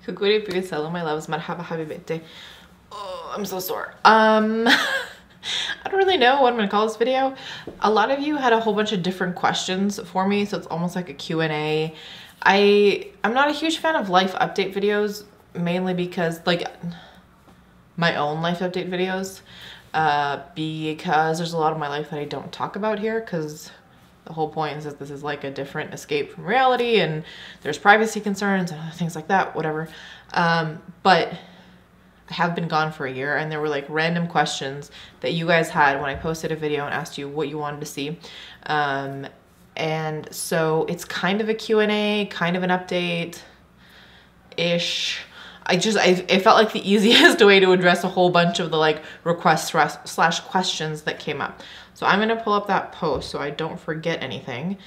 Coucou, puces, hello my loves, Marhaba, habibetey. Oh, I'm so sore. I don't really know what I'm gonna call this video. A lot of you had a whole bunch of different questions for me, so it's almost like a Q&A. I'm not a huge fan of life update videos, mainly because, like, my own life update videos, because there's a lot of my life that I don't talk about here, because the whole point is that this is like a different escape from reality and there's privacy concerns and other things like that, whatever. But I have been gone for a year, and there were like random questions that you guys had when I posted a video and asked you what you wanted to see. And so it's kind of a Q&A, kind of an update-ish. It felt like the easiest way to address a whole bunch of the like requests slash questions that came up. So I'm gonna pull up that post so I don't forget anything.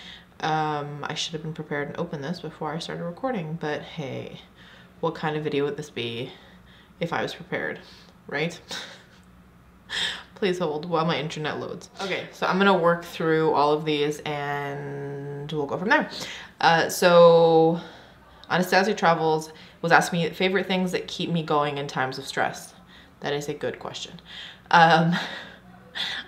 I should have been prepared and opened this before I started recording, but hey, what kind of video would this be if I was prepared, right? Please hold while my internet loads. Okay, so I'm gonna work through all of these and we'll go from there. So Anastasia Travels was asking me favorite things that keep me going in times of stress. That is a good question.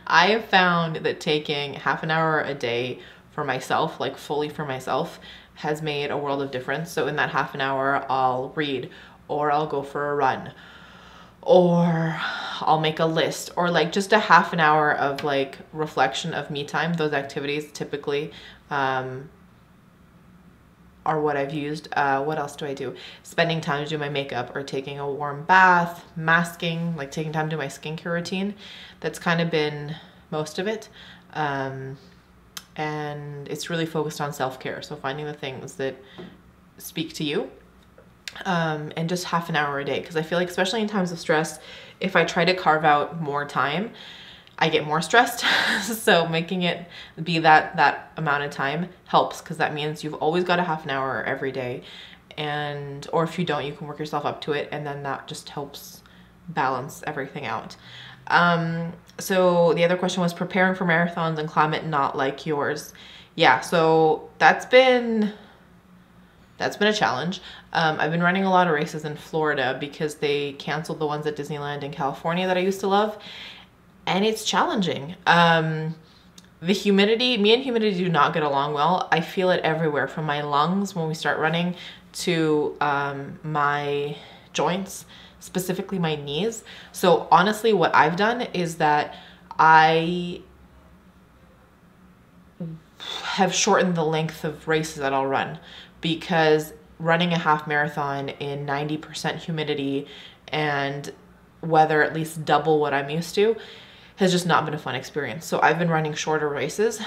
I have found that taking half an hour a day for myself, like fully for myself, has made a world of difference. So in that half an hour, I'll read, or I'll go for a run, or I'll make a list, or like just a half an hour of like reflection of me time. Those activities typically are what I've used. What else do I do? Spending time to do my makeup, or taking a warm bath, masking, like taking time to do my skincare routine. That's kind of been most of it. And it's really focused on self-care. So finding the things that speak to you, and just half an hour a day. Because I feel like, especially in times of stress, if I try to carve out more time, I get more stressed. So making it be that amount of time helps, because that means you've always got a half an hour every day. And, or if you don't, you can work yourself up to it, and then that just helps balance everything out. So the other question was preparing for marathons and climate not like yours. Yeah, so that's been a challenge. I've been running a lot of races in Florida because they canceled the ones at Disneyland in California that I used to love. And it's challenging. The humidity, me and humidity do not get along well. I feel it everywhere, from my lungs when we start running to my joints, specifically my knees. So honestly, what I've done is that I have shortened the length of races that I'll run, because running a half marathon in 90% humidity and weather at least double what I'm used to has just not been a fun experience. So I've been running shorter races,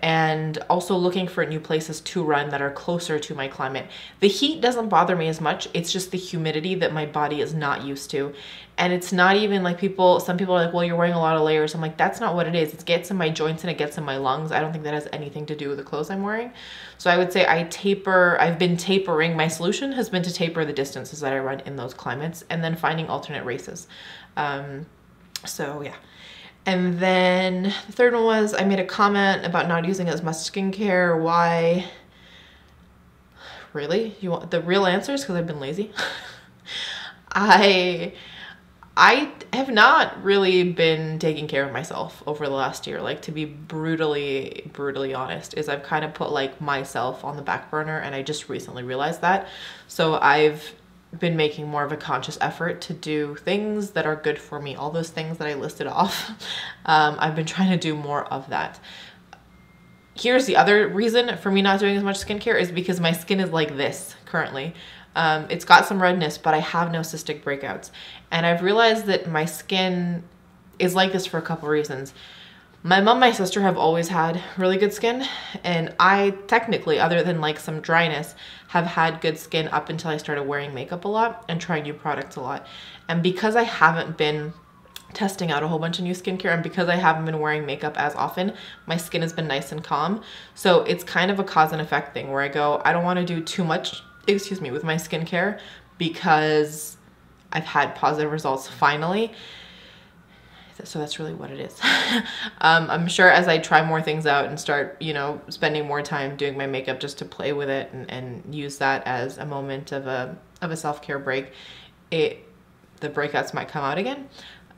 and also looking for new places to run that are closer to my climate. The heat doesn't bother me as much. It's just the humidity that my body is not used to. And it's not even like some people are like, well, you're wearing a lot of layers. I'm like, that's not what it is. It gets in my joints and it gets in my lungs. I don't think that has anything to do with the clothes I'm wearing. So I would say I've been tapering. My solution has been to taper the distances that I run in those climates, and then finding alternate races. So yeah. And then the third one was, I made a comment about not using as much skincare. Why? Really? You want the real answers? Because I've been lazy. I have not really been taking care of myself over the last year. Like, to be brutally honest, is I've kind of put like myself on the back burner, and I just recently realized that. So I've been making more of a conscious effort to do things that are good for me. All those things that I listed off, I've been trying to do more of that. Here's the other reason for me not doing as much skincare, is because my skin is like this currently. It's got some redness, but I have no cystic breakouts. And I've realized that my skin is like this for a couple reasons. My mom and my sister have always had really good skin, and I technically, other than like some dryness, have had good skin up until I started wearing makeup a lot and trying new products a lot. And because I haven't been testing out a whole bunch of new skincare, and because I haven't been wearing makeup as often, my skin has been nice and calm. So it's kind of a cause and effect thing, where I go, I don't want to do too much, with my skincare, because I've had positive results finally. So that's really what it is. I'm sure as I try more things out and start, you know, spending more time doing my makeup just to play with it and use that as a moment of a self-care break, the breakouts might come out again.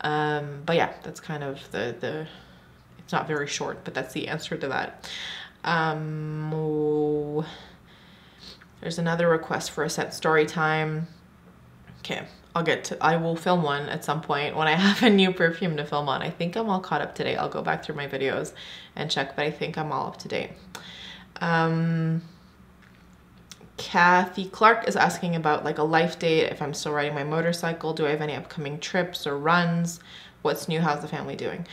But yeah, that's kind of it's not very short, but that's the answer to that. There's another request for a set story time. Okay, I will film one at some point when I have a new perfume to film on. I think I'm all caught up today. I'll go back through my videos and check, but I think I'm all up to date. Kathy Clark is asking about like a life date, if I'm still riding my motorcycle, do I have any upcoming trips or runs? What's new? How's the family doing?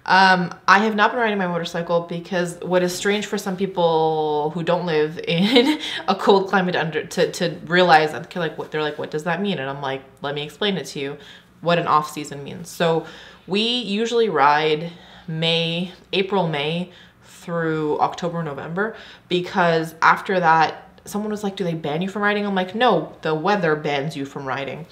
I have not been riding my motorcycle because what is strange for some people who don't live in a cold climate to realize that they're like, what does that mean? And I'm like, let me explain it to you what an off season means. So we usually ride April, May through October, November, because after that, someone was like, do they ban you from riding? I'm like, no, the weather bans you from riding.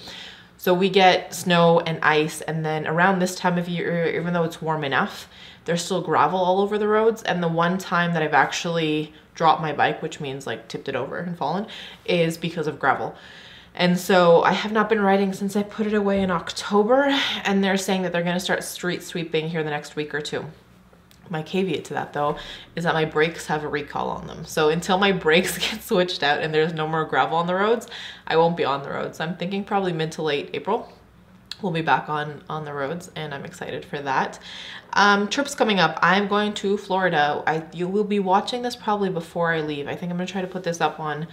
So we get snow and ice, and then around this time of year, even though it's warm enough, there's still gravel all over the roads. And the one time that I've actually dropped my bike, which means like tipped it over and fallen, is because of gravel. And so I have not been riding since I put it away in October, and they're saying that they're going to start street sweeping here the next week or two. My caveat to that though is that my brakes have a recall on them. So until my brakes get switched out and there's no more gravel on the roads, I won't be on the roads. So I'm thinking probably mid to late April we'll be back on the roads, and I'm excited for that. Trips coming up. I'm going to Florida. You will be watching this probably before I leave. I think I'm gonna try to put this up on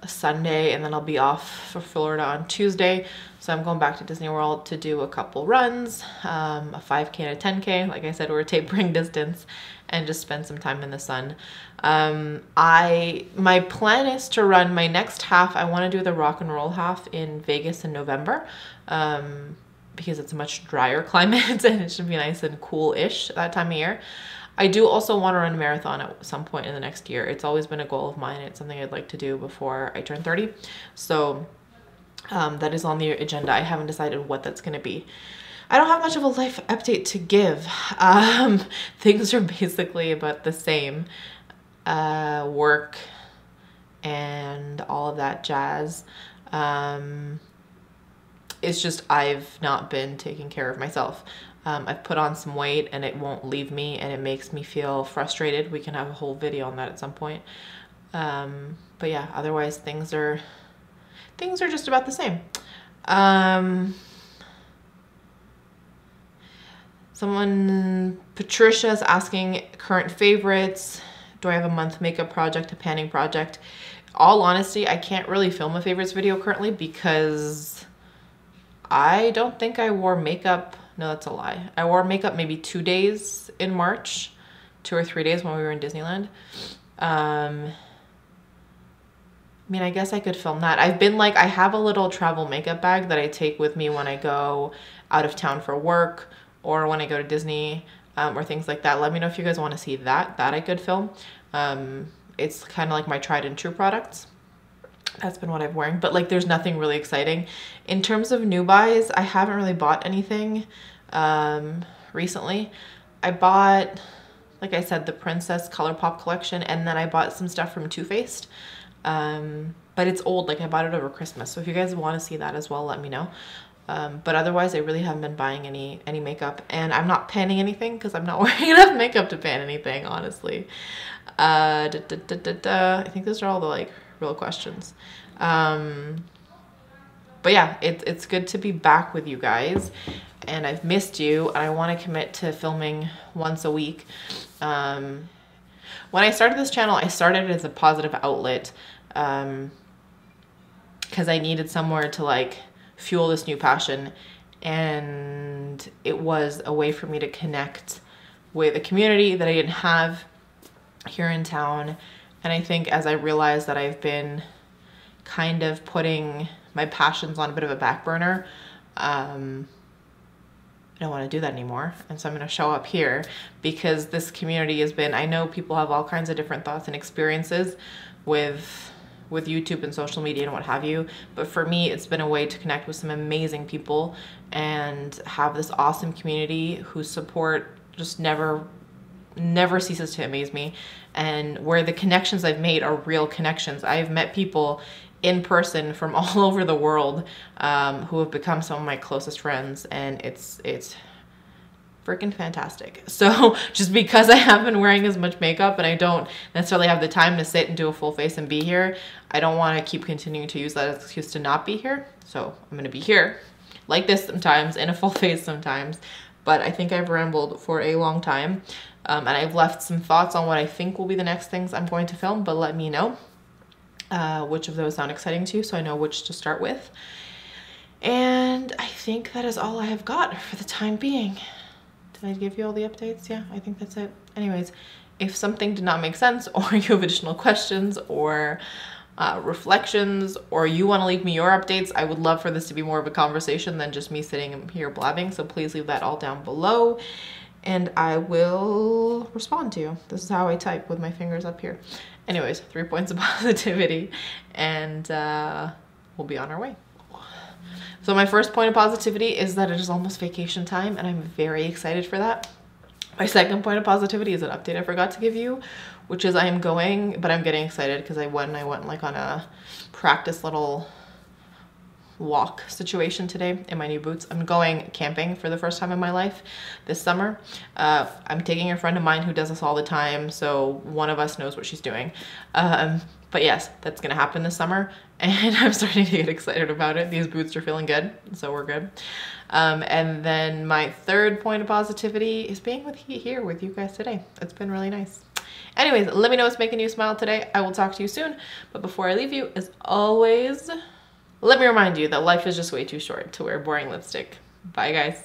a Sunday, and then I'll be off for Florida on Tuesday. So I'm going back to Disney World to do a couple runs, a 5K and a 10K. Like I said, we're tapering distance, and just spend some time in the sun. My plan is to run my next half. I want to do the rock and roll half in Vegas in November, because it's a much drier climate and it should be nice and cool-ish that time of year. I do also want to run a marathon at some point in the next year. It's always been a goal of mine. It's something I'd like to do before I turn 30. So that is on the agenda. I haven't decided what that's going to be. I don't have much of a life update to give. Things are basically about the same. Work and all of that jazz. It's just I've not been taking care of myself. I've put on some weight and it won't leave me, and it makes me feel frustrated. We can have a whole video on that at some point. But yeah, otherwise things are just about the same. Patricia's asking current favorites. Do I have a month makeup project, a panning project? All honesty, I can't really film a favorites video currently because I don't think I wore makeup. No, that's a lie. I wore makeup maybe 2 days in March, 2 or 3 days when we were in Disneyland. I mean, I guess I could film that. I have a little travel makeup bag that I take with me when I go out of town for work or when I go to Disney, or things like that. Let me know if you guys want to see that I could film. It's kind of like my tried and true products. That's been what I'm wearing, but like there's nothing really exciting. In terms of new buys, I haven't really bought anything recently. I bought, like I said, the Princess ColourPop collection, and then I bought some stuff from Too Faced. But it's old, like I bought it over Christmas. So if you guys want to see that as well, let me know. But otherwise, I really haven't been buying any makeup, and I'm not panning anything because I'm not wearing enough makeup to pan anything, honestly. I think those are all the like real questions. But yeah, it's good to be back with you guys, and I've missed you, and I want to commit to filming once a week. When I started this channel, I started it as a positive outlet, because I needed somewhere to like fuel this new passion, and it was a way for me to connect with a community that I didn't have here in town. And I think as I realized that I've been kind of putting my passions on a bit of a back burner, I don't want to do that anymore. And so I'm going to show up here because this community has been, I know people have all kinds of different thoughts and experiences with with YouTube and social media and what have you. But for me, it's been a way to connect with some amazing people and have this awesome community whose support just never ceases to amaze me, and where the connections I've made are real connections. I've met people in person from all over the world who have become some of my closest friends, and it's freaking fantastic. So just because I haven't been wearing as much makeup and I don't necessarily have the time to sit and do a full face and be here, I don't want to keep continuing to use that as an excuse to not be here. So I'm going to be here like this sometimes, in a full face sometimes. But I think I've rambled for a long time, and I've left some thoughts on what I think will be the next things I'm going to film, but let me know which of those sound exciting to you so I know which to start with. And I think that is all I have got for the time being. Did I give you all the updates? Yeah, I think that's it. Anyways, if something did not make sense, or you have additional questions or reflections, or you want to leave me your updates, I would love for this to be more of a conversation than just me sitting here blabbing. So please leave that all down below and I will respond to you. This is how I type, with my fingers up here. Anyways, 3 points of positivity, and we'll be on our way. So my first point of positivity is that it is almost vacation time, and I'm very excited for that. My second point of positivity is an update I forgot to give you, which is I am going, but I'm getting excited because I went like on a practice little walk situation today in my new boots. I'm going camping for the first time in my life this summer. I'm taking a friend of mine who does this all the time, so one of us knows what she's doing. But yes, that's gonna happen this summer, and I'm starting to get excited about it. These boots are feeling good, so we're good. And then my third point of positivity is being here with you guys today. It's been really nice. Anyways, let me know what's making you smile today. I will talk to you soon. But before I leave you, as always, let me remind you that life is just way too short to wear boring lipstick. Bye, guys.